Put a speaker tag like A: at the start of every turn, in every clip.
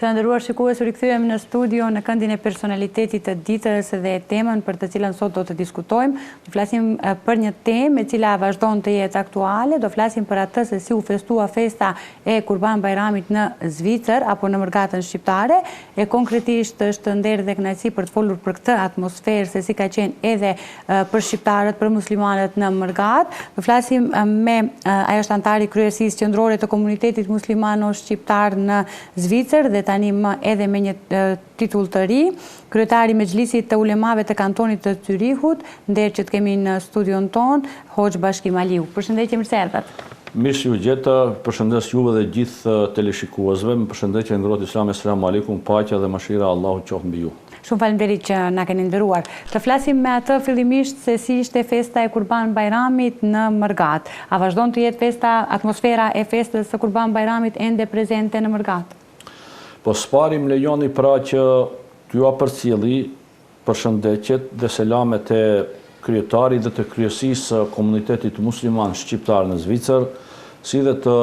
A: Të nderuar shikues, u rikthyem në studio në këndin e personalitetit të ditës dhe temën për të cilën sot do të diskutojmë. Do flasim për një temë e cila vazhdon të jetë aktuale, do flasim për atë se si u festua festa e Kurban Bayramit në Zvicër apo në Mërgatën shqiptare. E konkretisht është nder dhe kënaqësi për të folur për këtë atmosferë, se si ka qenë edhe për shqiptarët, për muslimanët në Mërgat. Do flasim me ajo është antari kryesisë qendrore të komunitetit muslimano-shqiptar në Zvicër dhe tani më edhe me një titull të ri, kryetari i Mexhlisit të ulemave të kantonit të Zyrihut, nder që të kemi në studion ton, Hoxh Bashkim Aliu. Përshëndetje, mirë se erdhat.
B: Mirë ju gjeta, përshëndes juve dhe gjithë teleshikuesve, më përshëndetje ngrohtë Islam, selam aleikum, paqja dhe mëshira Allahu qoftë mbi ju.
A: Shumë faleminderit që na keni nderuar. Të flasim me atë fillimisht se si ishte festa e Kurban Bayramit në Mërgat. A vazhdon të jetë festa, atmosfera e festës së Kurban Bayramit ende prezente në Mërgat?
B: Po s'pari më lejoni pra që t'ju përcjelli përshëndetjet dhe selamet e kryetarit dhe të kryesisë komunitetit musliman shqiptar në Zvicër, si dhe të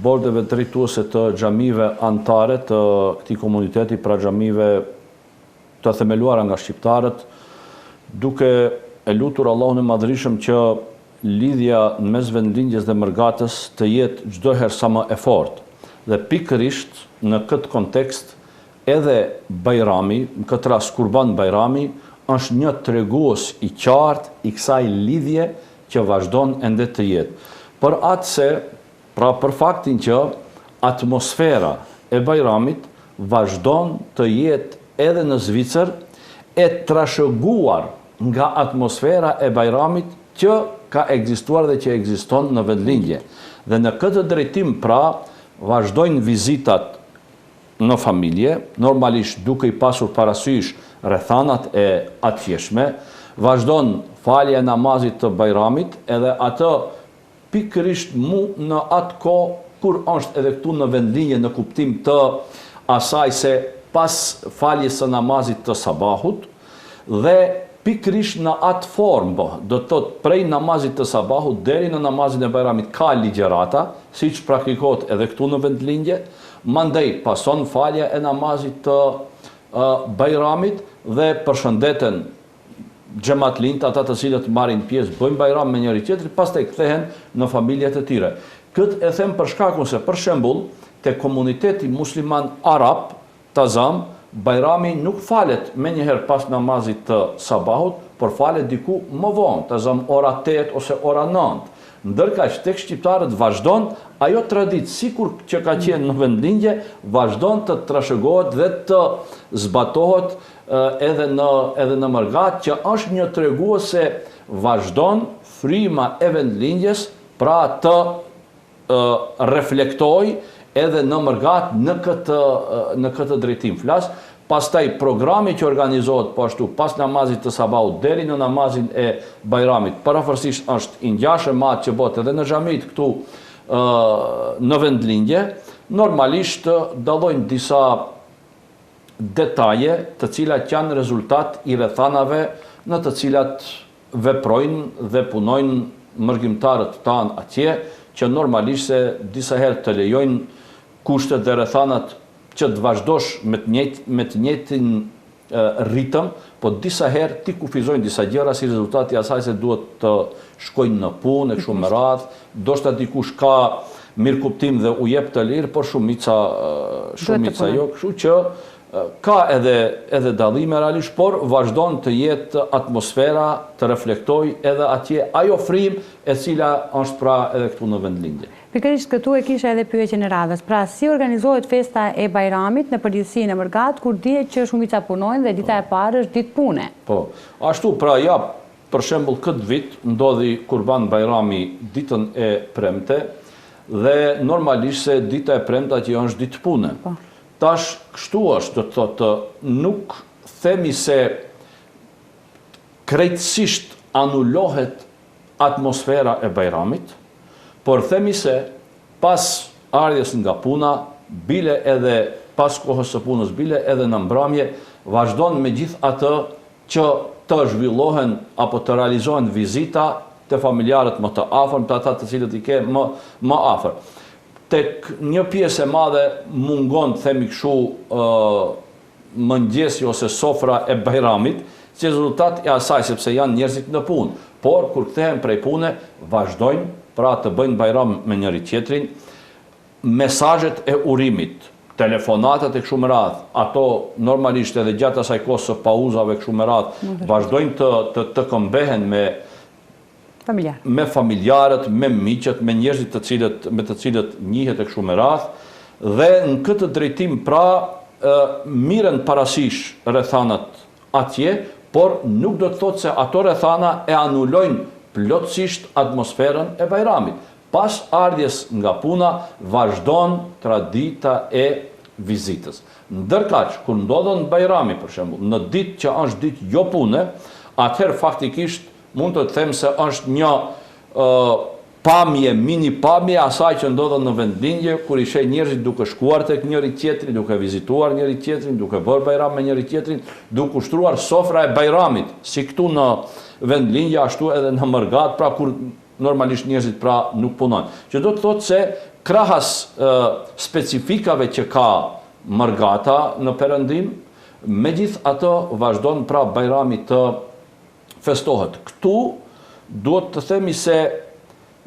B: bordeve drejtuese të xhamive antare të këtij komuniteti, pra xhamive të themeluara nga shqiptarët, duke e lutur Allahun e Madhërisëm që lidhja në mes vendlindjes dhe Mërgatës të jetë çdo herë sa më e fortë. Dhe pikërisht në këtë kontekst edhe Bayrami, në këtë rast Kurban Bayrami, është një tregues i qartë i kësaj lidhje që vazhdon ende të jetë. Për atë se, pra për faktin që atmosfera e Bayramit vazhdon të jetë edhe në Zvicër, e trashëguar nga atmosfera e Bayramit që ka ekzistuar dhe që ekziston në vendlindje. Dhe në këtë drejtim pra vazhdojnë vizitat në familje, normalisht duke i pasur parasysh rrethanat e atjeshme, vazhdon falja e namazit të Bayramit, edhe atë pikërisht në atë kohë kur është edhe këtu në vendlindje në kuptim të asaj se pas faljes së namazit të sabahut, dhe pikërisht në atë formë, do të thotë prej namazit të sabahut deri në namazin e Bayramit ka ligjërata, siç praktikohet edhe këtu në vendlindje, mandej pason falja e namazit të Bayramit dhe përshëndeten xhamatlinjt, ata të cilët marrin pjesë, bëjnë Bayram me njëri tjetrin, pastaj kthehen në familjet e tyre. Këtë e them për shkakun se për shembull te komuniteti musliman arab Tazam, Bayrami nuk falet me njëherë pas namazit të sabahut, por falet diku më vonë, Tazam ora 8 ose ora 9. Ndërkaq tek shqiptarët vazhdon ajo traditë, sikur që ka qenë në vendlindje, vazhdon të trashëgohet dhe të zbatohet edhe në Mërgat, që është një tregues se vazhdon fryma e vendlindjes, pra të reflektoj edhe në Mërgat në këtë drejtim flas. Pastaj programi që organizohet po ashtu pas namazit të sabahut deri në namazin e Bayramit, paraforsisht është i ngjashëm me atë që bëhet edhe në xhamit këtu në vendlindje. Normalisht dallojnë disa detaje të cilat janë rezultat i rrethanave në të cilat veprojnë dhe punojnë mërgjimtarët tanë atje, që normalisht se disa herë të lejojnë kushtet dhe rrethanat që të vazhdosh me të njëjtin ritëm, po disa herë ti kufizojnë disa gjëra si rezultati i asaj se duhet të shkojnë në punë e kështu me radhë, ndoshta dikush ka mirëkuptim dhe u jep të lirë, por shumica jo, kështu që ka edhe dallime realisht, por vazhdon të jetë atmosfera të reflektoj edhe atje ajo frymë e cila është pra edhe këtu në vendlindje.
A: Pikërisht këtu e kisha edhe pyetjen e radhës. Pra, si organizohet festa e Bayramit në përgjithësi në Mërgat, kur dihet që shumica punojnë dhe dita e parë është ditë pune?
B: Po, ashtu pra ja, për shembull këtë vit ndodhi Kurban Bayrami ditën e premte dhe normalisht se dita e premte atje është ditë pune.
A: Po.
B: Tash kështu është, do të thotë, nuk themi se krejtësisht anulohet atmosfera e Bayramit, por themi se pas ardhjes nga puna, bile edhe pas kohës së punës, bile edhe në mbrëmje, vazhdon me gjithë atë që të zhvillohen apo të realizohen vizita të familjarët më të afërm, të ata të cilët i ke më afër. tek një pjesë e madhe mungon, themi kështu, mëngjesi ose sofra e Bajramit, si rezultat e asaj sepse janë njerëzit në punë. Por, kur kthehen prej pune, vazhdojnë pra të bëjnë Bajram me njëri tjetrin, mesazhet e urimit, telefonatat e kështu me radhë, ato normalisht edhe gjatë asaj kohës së pauzave kështu me radhë, vazhdojnë të këmbehen me familjarët, me miqët, me njerëzit me të cilët njihet e kështu me radhë, dhe në këtë drejtim pra miren parasysh rrethanat atje, por nuk do të thotë se ato rrethana e anulojnë plotësisht atmosferën e Bajramit. Pas ardhjes nga puna, vazhdon tradita e vizitës. Ndërkaq, kur ndodhen Bajrami, për shembull, në ditë që është ditë jo pune, atëherë faktikisht mund të them se është një pamje, mini pamje asaj që ndodhen në vendlindje, kur i sheh njerëzit duke shkuar tek njëri tjetri, duke vizituar njëri tjetrin, duke bërë Bajram me njëri tjetrin, duke ushtruar sofra e Bajramit, si këtu në vendlindje, ashtu edhe në Mërgat, pra kur normalisht njerëzit pra nuk punojnë. Që do të thotë se krahas specifikave që ka Mërgata në Perëndim, megjithatë vazhdon pra Bajrami të festohet. Këtu duhet të themi se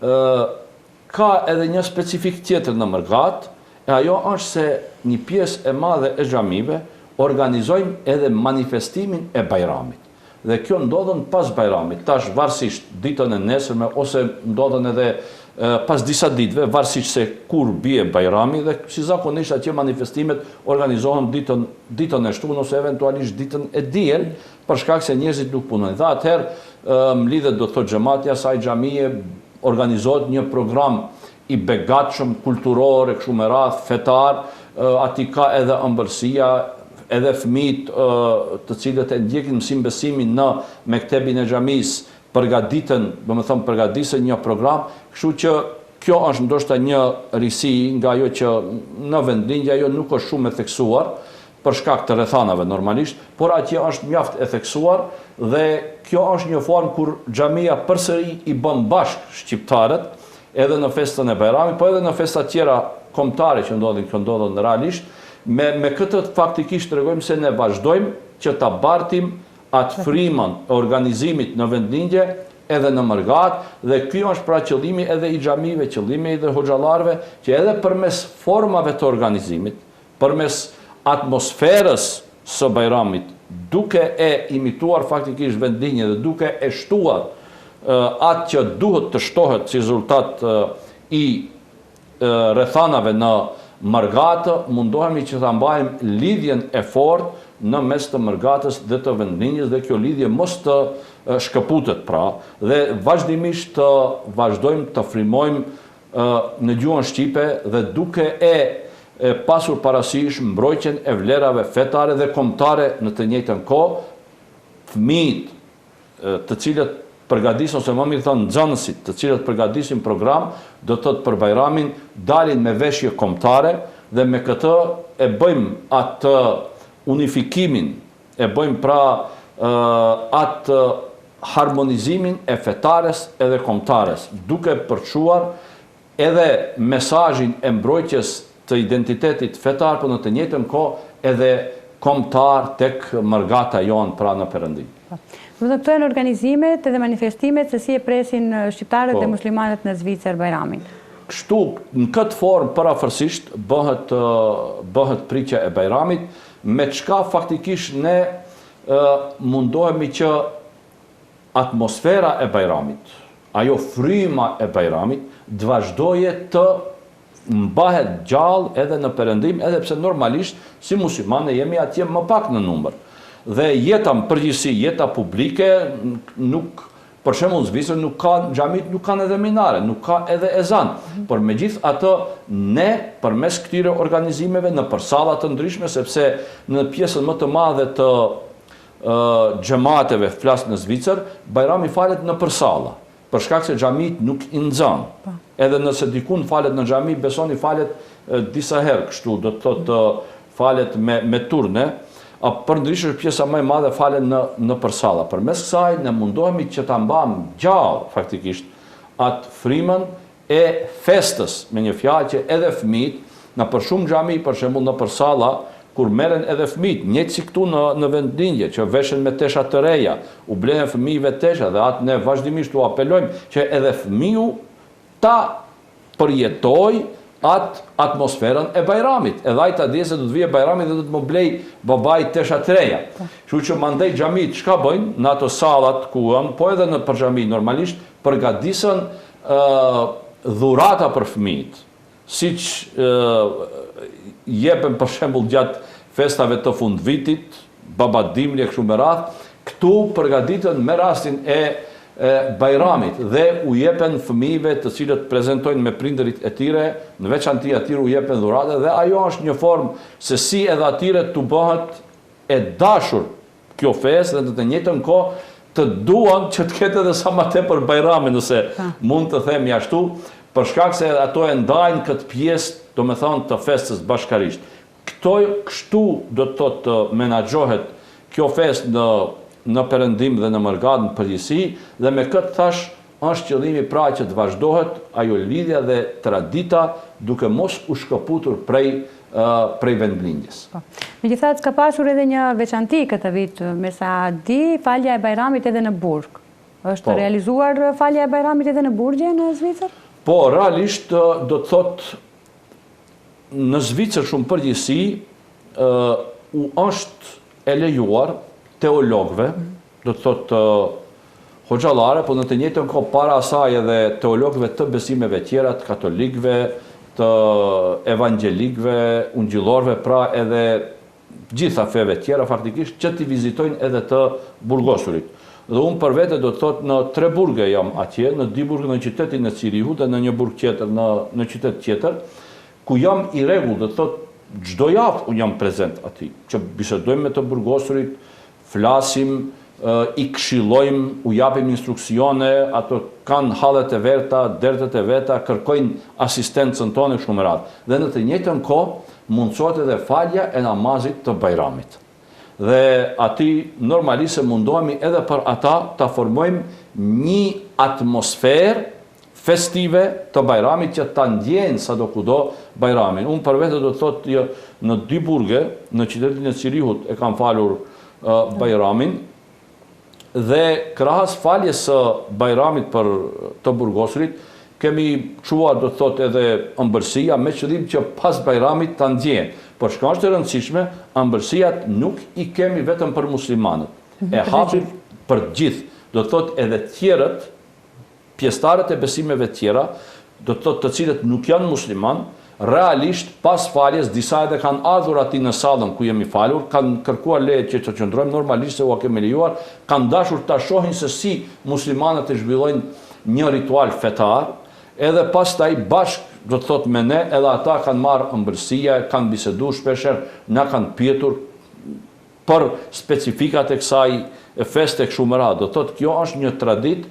B: ka edhe një specifik tjetër në Mërgat, e ajo është se një pjesë e madhe e xhamive organizojnë edhe manifestimin e Bajramit. Dhe kjo ndodhen pas Bajramit, tash varësisht ditën e nesërme, ose ndodhen edhe pas disa ditëve, varësisht se kur bie Bajrami, dhe si zakonisht atje manifestimet organizohen ditën e shtunë, ose eventualisht ditën e diel, për shkak se njerëzit nuk punojnë. Dhe atëherë mlidhet do të thotë xhamati asaj xhamie, organizohet një program i begatshëm, kulturor, e kështu me radhë, fetar, aty ka edhe ëmbëlsia, edhe fëmijët të cilët e ndjekin mësim besimin në mektebin e xhamisë, përgatisen një program, kështu që kjo është ndoshta një risi nga ajo që në vendlindje ajo nuk është shumë e theksuar, për shkak të rrethanave normalisht, por atje është mjaft e theksuar, dhe kjo është një formë kur xhamia përsëri i bën bashkë shqiptarët, edhe në festën e Bajramit, po edhe në festa tjera kombëtare që ndodhen realisht. Me këtë faktikisht tregojmë se ne vazhdojmë që ta bartim atë frymën e organizimit në vendlindje edhe në Mërgat, dhe ky është pra qëllimi edhe i xhamive, qëllimi edhe hoxhallarëve, që edhe përmes formave të organizimit, përmes atmosferës së Bajramit, duke e imituar faktikisht vendlindjen dhe duke e shtuar atë që duhet të shtohet si rezultat i rrethanave në Mërgatë, mundohemi që ta mbajmë lidhjen e fortë në mes të Mërgatës dhe të vendlindjes, dhe kjo lidhje mos të shkëputet pra, dhe vazhdimisht të vazhdojmë të frymojmë në gjuhën shqipe, dhe duke e pasur parasysh mbrojtjen e vlerave fetare dhe kombëtare në të njëjtën kohë, fëmijët të cilët përgatisin, ose më mirë thënë nxënësit të cilët përgatisin program, do të thotë për Bajramin, dalin me veshje kombëtare, dhe me këtë e bëjmë atë unifikimin, e bëjmë pra atë harmonizimin e fetares edhe kombëtares, duke përçuar edhe mesazhin e mbrojtjes të identitetit fetar, por në të njëjtën kohë edhe kombëtar tek Mërgata jonë pra në Perëndim.
A: Këto janë organizimet edhe manifestimet se si e presin shqiptarët dhe muslimanët në Zvicër Bajramin.
B: Kështu, në këtë formë parafërsisht bëhet pritja e Bajramit, me çka faktikisht ne mundohemi që atmosfera e Bajramit, ajo fryma e Bajramit, të vazhdoje të mbahet gjallë edhe në Perëndim, edhe pse normalisht si muslimanë jemi atje më pak në numër. Dhe jeta në përgjithësi, jeta publike, nuk, për shembull në Zvicër xhamit nuk kanë edhe minare, nuk ka edhe ezan, por megjithatë ne përmes këtyre organizimeve në përsalla të ndryshme, sepse në pjesën më të madhe të xhamateve flas në Zvicër, Bajrami falet në përsalla, për shkak se xhamit nuk i nxan. Edhe nëse dikun falet në xhami, besoni falet disa herë kështu, do të thotë falet me turne. Përndryshe pjesa më e madhe falet në përsalla. Përmes kësaj ne mundohemi që ta mbajmë gjallë faktikisht atë frymën e festës, me një fjalë që edhe fëmijët, në për shumë xhami, për shembull në për salla, kur merren edhe fëmijët, njëjtë si këtu në vendlindje, që veshen me tesha të reja, u blenen fëmijëve tesha dhe atë ne vazhdimisht u apelojmë që edhe fëmiu ta përjetoj atë atmosferën e bajramit. Edhe ai ta di se do të vijë bajrami dhe do të më blej babai tesha të reja. Kështu që mandej xhamit çka bëjnë në ato sallat ku janë, po edhe në për xhami normalisht përgatisen dhurata për fëmijët. Siç jepen për shembull gjatë festave të fundvitit, babadimlje kështu me radhë, këtu përgatiten me rastin e bajramit dhe u jepen fëmijëve të cilët prezantojnë me prindërit e tyre, në veçanti atyre u jepen dhurate dhe ajo është një formë se si edhe atyre të bëhet e dashur kjo festë dhe në të njëjtën kohë të duan që të ketë edhe sa më tepër bajrame, nëse mund të themi ashtu, për shkak se ato e ndajnë këtë pjesë, domethënë të festës bashkarisht. Kështu do të thotë menaxhohet kjo festë në Perëndim dhe në Mërgat në përgjithësi, dhe me këtë thash është qëllimi pra që të vazhdohet ajo lidhja dhe tradita duke mos u shkëputur prej vendlindjes.
A: Megjithatë ka pasur edhe një veçanti këtë vit, me sa di, falja e Bajramit edhe në Burg. Është realizuar falja e Bajramit edhe në Burgje në Zvicër?
B: Po, realisht do të thotë në Zvicër shumë përgjithësi u është e lejuar teologëve, do të thotë hoxhallare, po në të njëjtën kohë para asaj edhe teologëve të besimeve tjera, të katolikëve, të evangelikëve, ungjillorëve, pra edhe gjitha feve tjera faktikisht që t'i vizitojnë edhe të burgosurit. Dhe unë për vete do të thotë në 3 burge jam atje, në 2 burge në qytetin e Cirihut dhe në një burg tjetër, në qytet tjetër, ku jam i rregull, do të thotë çdo javë unë jam prezent aty, që bisedojmë me të burgosurit, flasim, i këshillojmë, u japim instruksione, ato kanë hallet e veta, dertet e veta, kërkojnë asistencën tonë shumë radhë. Dhe në të njëjtën kohë mundsohet edhe falja e namazit të Bajramit. Dhe aty normalisht se mundohemi edhe për ata ta formojmë një atmosferë festive të Bajramit që ta ndjejnë sadokudo Bajramin. Unë për vete do të thotë në 2 burge, në qytetin e Cirihut e kam falur Bajramin, dhe krahas faljes së Bajramit për të burgosurit, kemi çuar do të thotë edhe ëmbëlsia me qëllim që pas Bajramit ta ndjejnë. Por shka është e rëndësishme, ëmbëlsiat nuk i kemi vetëm për muslimanët. E hapim për gjithë, do të thotë edhe tjerët, pjesëtarët e besimeve tjera, do të thotë të cilët nuk janë musliman, realisht pas faljes disa edhe kanë ardhur aty në sallën ku jemi falur, kanë kërkuar leje që të qëndrojmë, normalisht se u kemi lejuar, kanë dashur ta shohin se si muslimanët e zhvillojnë një ritual fetar, edhe pastaj bashkë do të thotë me ne, edhe ata kanë marrë ëmbëlsia, kanë biseduar shpeshherë, na kanë pyetur për specifikat e kësaj feste kështu me radhë. Do të thotë kjo është një traditë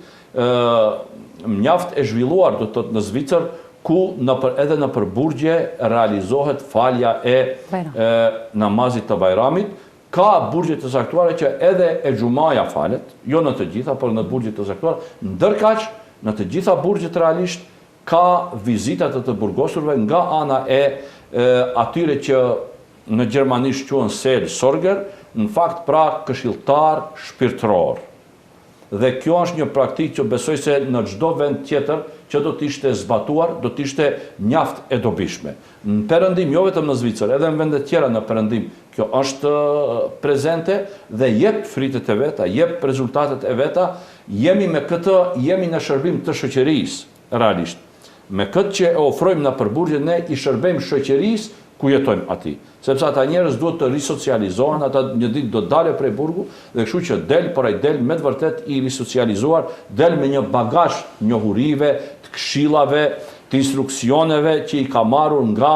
B: mjaft e zhvilluar, do të thotë në Zvicër, ku edhe në përburgje realizohet falja e namazit të Bajramit. Ka burgje të saktuara që edhe e xhumaja falet, jo në të gjitha, por në burgje të saktuara, ndërkaq në të gjitha burgjet realisht ka vizitat të burgosurve nga ana e atyre që në gjermanisht quhen Seelsorger, në fakt pra këshilltar shpirtëror. Dhe kjo është një praktikë që besoj se në çdo vend tjetër që do të ishte zbatuar, do të ishte mjaft e dobishme. Në Perëndim, jo vetëm në Zvicër, edhe në vende tjera në Perëndim, kjo është prezente dhe jep fritet e veta, jep rezultatet e veta. Jemi në shërbim të shoqërisë realisht. Me këtë që e ofrojmë në përburgje, ne i shërbejmë shoqërisë ku jetojmë aty. Sepse ata njerëz duhet të risocializohen, ata një ditë do të dalë prej burgu dhe kështu që por ai del me të vërtet i risocializuar, del me një bagazh njohurive, të këshillave, të instruksioneve që i ka marrur nga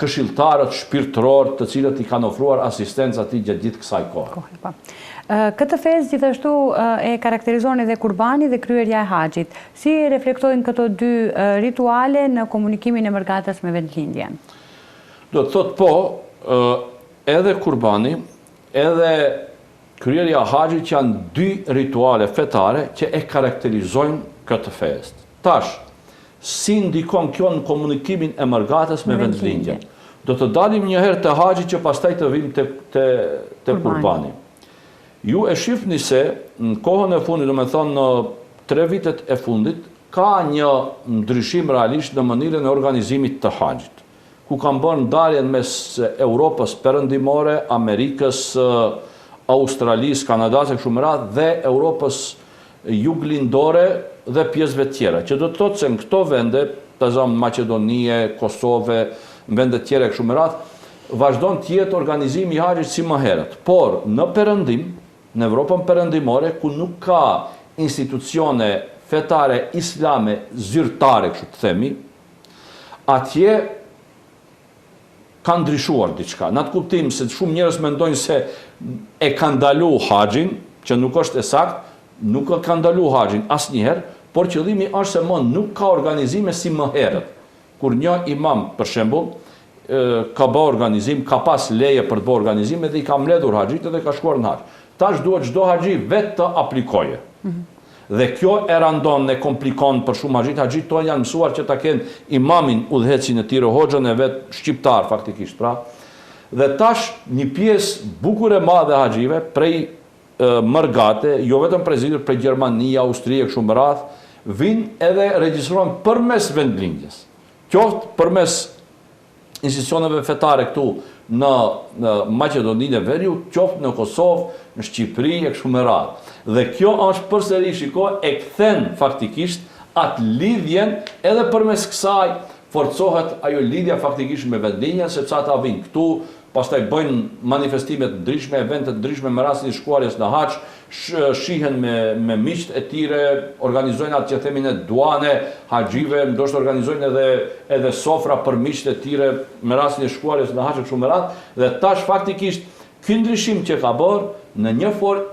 B: këshilltarët shpirtëror, të cilët i kanë ofruar asistencë atij gjatë gjithë kësaj kohe.
A: Këtë festë gjithashtu e karakterizon edhe kurbani dhe kryerja e haxhit. Si reflektojnë këto 2 rituale në komunikimin e Mërgatës me vendlindjen?
B: Do të thotë po, edhe kurbani, edhe kryerja e haxhit janë 2 rituale fetare që e karakterizojnë këtë festë. Tash, si ndikon kjo në komunikimin e mërgatës me vendlindjen. Do të dalim një herë të haxhi që pastaj të vim te kurbani. Ju e shifni se në kohën e fundit, do me thonë në 3 vitet e fundit, ka një ndryshim realisht në mënyrën e organizimit të haxhit, ku kanë bërë ndarjen mes Europës perëndimore, Amerikës, Australisë, Kanadas e kështu me radhë dhe Europës juglindore dhe pjesëve tjera, që do të thotë se në këto vende, të zamë Maqedonie, Kosove, në vende tjera e kështu me radhë, vazhdon të jetë organizimi i haxhit si më herët. Por në perëndim, në Evropën perëndimore, ku nuk ka institucione fetare islame zyrtare, kështu të themi, atje ka ndryshuar diçka. Në atë kuptim se shumë njerëz mendojnë se e ka ndalu haxhin, që nuk është e saktë, nuk ka ndalu haxhin asnjëherë, por qëllimi është se më nuk ka organizime si më herët. Kur një imam, për shembull, ka bë organizim, ka pas leje për të bë organizime dhe i ka mbledhur haxhit dhe ka shkuar në haxh. Tash duhet çdo haxhi vetë të aplikoje. Dhe kjo e randon e komplikon për shumë haxhit. Haxhit tonë janë mësuar që ta kenë imamin udhëhecin e tyre, hoxhën e vet shqiptar faktikisht, pra. Dhe tash një pjesë bukur e madhe e haxhive prej mërgate, jo vetëm prej Gjermania, Austria, kështu me radhë, vinë edhe regjistrohen përmes vendlindjes. Qoftë përmes institucioneve fetare këtu në Maqedoninë e Veriut, qoftë në Kosovë, në Shqipëri e kështu me radhë. Dhe kjo është përsëri e kthen faktikisht atë lidhjen, edhe përmes kësaj forcohet ajo lidhja faktikisht me vendlindjen, sepse ata vinë këtu, pastaj bëjnë manifestime të ndryshme, evente të ndryshme me rastin e shkuarjes në haxh, shihen me miqt e tyre, organizojnë atë që themin e duane haxhive, ndoshta organizojnë edhe sofra për miqt e tyre me rastin e shkuarjes në haxh kështu me radhë, dhe tash faktikisht ky ndryshim që ka bërë në një formë,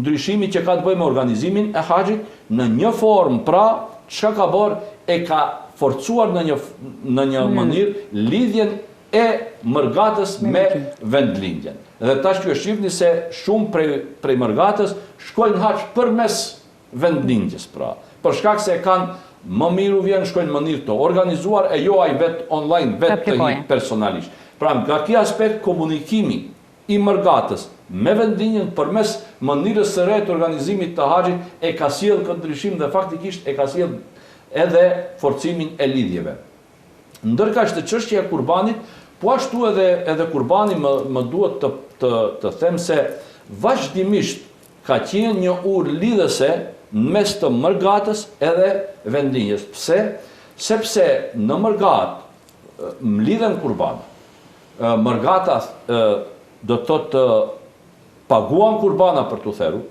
B: ndryshimi që ka të bëjë me organizimin e haxhit në një formë, pra çka ka bërë e ka forcuar në një mënyrë lidhjen e mërgatës me vendlindjen. Dhe tash ju e shihni se shumë prej mërgatës shkojnë në haxh përmes vendlindjes, pra. Për shkak se kanë më mirë vjen shkojnë në mënyrë të organizuar e jo ai vet online, vet të hi personalisht. Pra nga ky aspekt komunikimi i mërgatës me vendlindjen përmes mënyrës së re të organizimit të haxhit e ka sjellë këtë ndryshim dhe faktikisht e ka sjellë edhe forcimin e lidhjeve. Ndërkaq të çështja e kurbanit, po ashtu edhe kurbani më duhet të them se vazhdimisht ka qenë një urë lidhëse në mes të mërgatës edhe vendlindjes. Pse? Sepse në mërgatë mlidhen kurbana. Mërgata do të thotë paguan kurbana për të theru,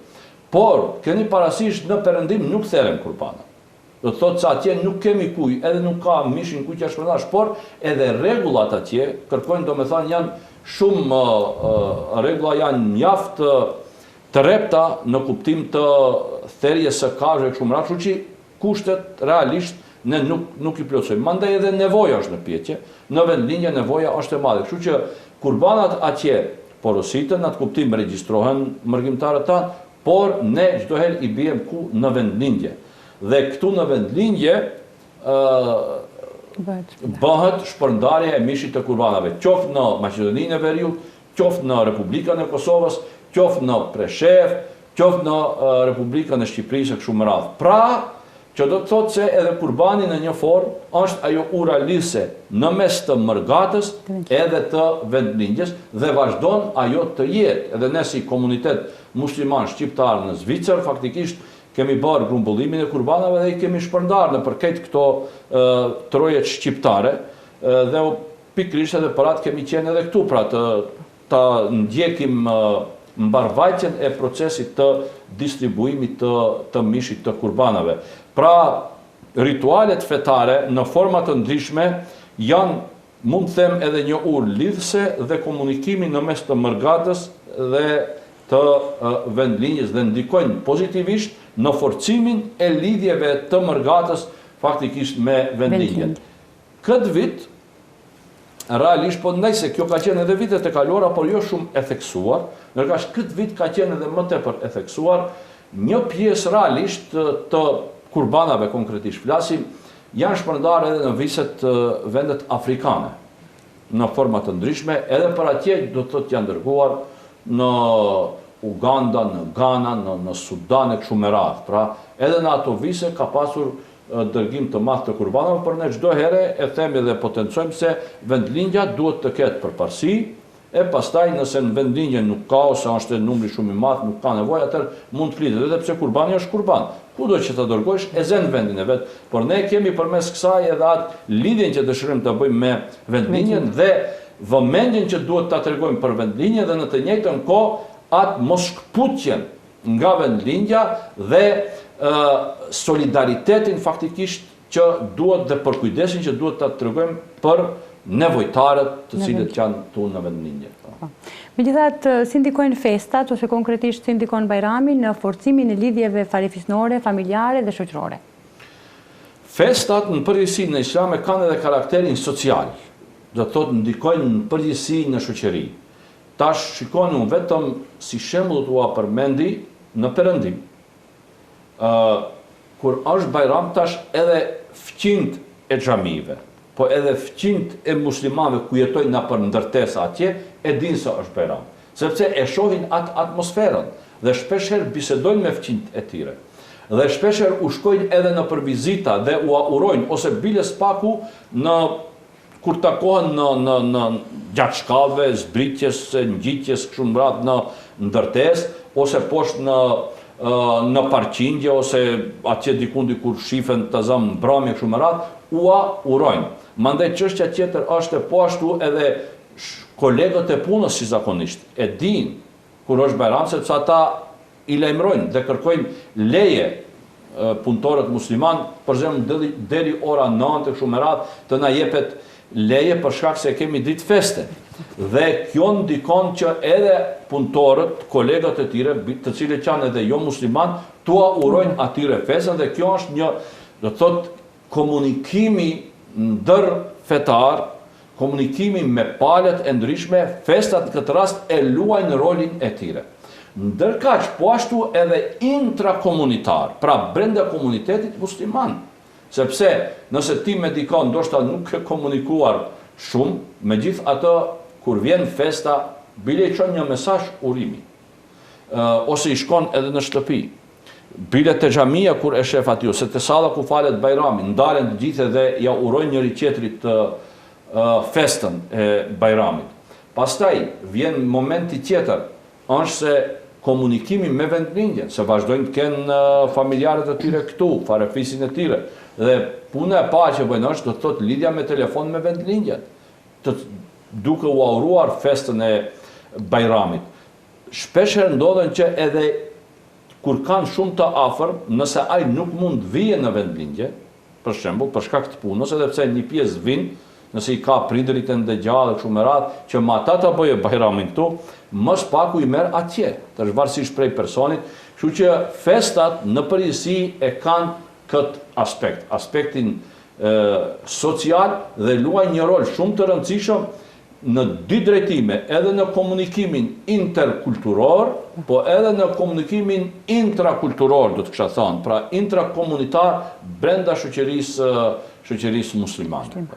B: por keni parasysh në perëndim nuk theren kurbana. Do të thotë se atje nuk kemi kuj, edhe nuk ka mishin kuj që shpërndash, por edhe rregullat atje kërkojnë, domethënë janë shumë rregulla janë mjaft të repta në kuptim të therjes së kafshëve kështu me radhë, kështu që kushtet realisht ne nuk i plotësojmë. Mandej edhe nevoja është në pyetje, në vendlindje nevoja është e madhe. Kështu që kurbanat atje porositen, në atë kuptim regjistrohen mërgjimtarët tanë, por ne çdo herë i bijem ku në vendlindje. Dhe këtu në vendlindje bëhet shpërndarja e mishit të kurbanave, qoftë në Maqedoninë e Veriut, qoftë në Republikën e Kosovës, qoftë në Preshevë, qoftë në Republikën e Shqipërisë kështu me radhë. Pra, që do të thotë se edhe kurbani në një formë është ajo ura lidhëse në mes të mërgatës edhe të vendlindjes dhe vazhdon ajo të jetë. Edhe ne si komunitet musliman shqiptar në Zvicër faktikisht kemi bërë grumbullimin e kurbanave dhe i kemi shpërndarë në përket këto trojet shqiptare dhe pikërisht edhe për atë kemi qenë edhe këtu, pra të ndjekim mbarvajtjen e procesit të distribuimit të mishit të kurbanave. Pra, ritualet fetare në forma të ndryshme janë, mund të them, edhe një urë lidhëse dhe komunikimi në mes të mërgatës dhe të vendlindjes dhe ndikojnë pozitivisht në forcimin e lidhjeve të mërgatës faktikisht me vendlindjen. Këtë vit, realisht, po ndaj se kjo ka qenë edhe vitet e kaluara, por jo shumë e theksuar, ndërkaq këtë vit ka qenë edhe më tepër e theksuar, një pjesë realisht të kurbanave konkretisht flasim, janë shpërndarë edhe në viset vendet afrikane, në format të ndryshme, edhe për atje do të thotë janë dërguar në Uganda, në Ghana, në Sudan e kështu me radhë. Pra, edhe në ato vise ka pasur dërgim të madh të kurbanave, por ne çdo herë e themi dhe potencojmë se vendlindja duhet të ketë përparësi, e pastaj nëse në vendlindje nuk ka ose është numri shumë i madh, nuk ka nevojë, atëherë mund të flitet, edhe pse kurbani është kurban. Kudo që ta dërgojsh e zën vendin e vet, por ne kemi përmes kësaj edhe atë lidhjen që dëshirojmë ta bëjmë me vendlindjen dhe vëmendjen që duhet ta tregojmë për vendlindjen dhe në të njëjtën kohë atë moshkputjen nga vendlindja dhe solidaritetin faktikisht që duhet dhe për kujdesin që duhet ta tregojmë për nevojtarët të cilët janë tu në vendlindje.
A: Megjithatë, si ndikojnë festat ose konkretisht si ndikon Bajrami në forcimin e lidhjeve farefisnore, familjare dhe shoqërore?
B: Festat në përgjithësi në Islam kanë edhe karakterin social, do të thotë ndikojnë në përgjithësi në shoqëri. Tash shikoni unë vetëm si shembull tua përmendi në Perëndim. Kur është Bajram tash edhe fqinjt e xhamive, po edhe fqinjt e muslimanëve ku jetojnë na për ndërtesa atje, e dinë se është Bajram, sepse e shohin atë atmosferën dhe shpeshherë bisedojnë me fqinjt e tyre. Dhe shpeshherë u shkojnë edhe në për vizita dhe u urojnë ose bile spaku në kur takohen në gjatë shkallëve, zbritjes, ngjitjes, kështu me radhë në ndërtesë ose poshtë në parqindje ose atje dikur shifen të zëmë në brami kështu me radhë, ua urojnë. Mandej çështja tjetër është po ashtu edhe kolegët e punës si zakonisht e dinë kur është Bajram, sepse ata i lajmërojnë dhe kërkojnë leje punëtorët musliman, për shembull deri ora 9 kështu me radhë të na jepet leje për shkak se kemi ditë feste. Dhe kjo ndikon që edhe punëtorët, kolegët e tyre, të cilët janë edhe jo musliman, tua urojnë atyre festën dhe kjo është një, do të thotë, komunikimi ndër fetar, komunikimi me palët e ndryshme, festat në këtë rast e luajnë rolin e tyre. Ndërkaq, po ashtu edhe intrakomunitar, pra brenda komunitetit musliman. Sepse nëse ti me dikon ndoshta nuk ke komunikuar shumë, megjithë atë kur vjen festa, bile i çon një mesazh urimi. Ose i shkon edhe në shtëpi. Bile te xhamia kur e shef aty, ose te salla ku falet Bajrami, ndalen të gjithë dhe ja urojnë njëri tjetrit festën e Bajramit. Pastaj vjen momenti tjetër, është se komunikimi me vendlindjen, se vazhdojnë të kenë familjarët e tyre këtu, farefisin e tyre. Dhe puna e parë që bëjnë është do të thotë lidhja me telefon me vendlindjen, duke u auruar festën e Bajramit. Shpeshherë ndodhen që edhe kur kanë shumë të afër, nëse ai nuk mund vije në vendlindje, për shembull, për shkak të punës, edhe pse një pjesë vijnë, nëse i ka prindërit e ndëgjallë kështu me radhë, që ma ata ta bëjë Bajramin këtu, më spaku i merr atje, tash varësisht prej personit, kështu që festat në përgjithësi e kanë këtë aspekt, aspektin social dhe luajnë një rol shumë të rëndësishëm në dy drejtime, edhe në komunikimin interkulturor, po edhe në komunikimin intrakulturor, do të kisha thënë, pra intrakomunitar brenda shoqërisë muslimane.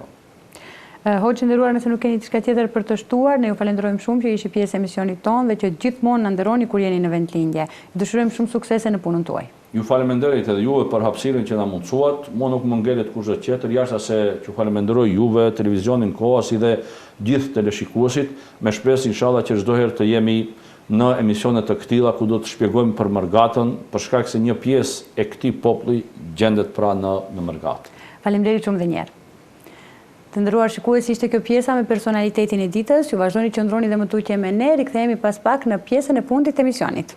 A: Hoxhë nderuar, nëse nuk keni diçka tjetër për të shtuar, ne ju falenderojmë shumë që ishi pjesë e emisionit tonë dhe që gjithmonë na nderoni kur jeni në vendlindje. Ju dëshirojmë shumë suksese në punën tuaj. Ju
B: faleminderoj edhe juve për hapësirën që na mundsuat. Mo nuk më ngelet kurrë tjetër jashtë se ju falenderoj juve, televizionin Koha, si dhe gjithë teleshikuesit, me shpresë inshallah që çdo herë të jemi në emisione të këtilla ku do të shpjegojmë për Mërgatën, për shkak se një pjesë e këtij populli gjendet pra në Mërgatë.
A: Faleminderit shumë edhe një herë. Të nderuar shikues, ishte kjo pjesa me personalitetin e ditës. Ju vazhdoni qëndroni dhe më tutje me ne, rikthehemi pas pak në pjesën e fundit të emisionit.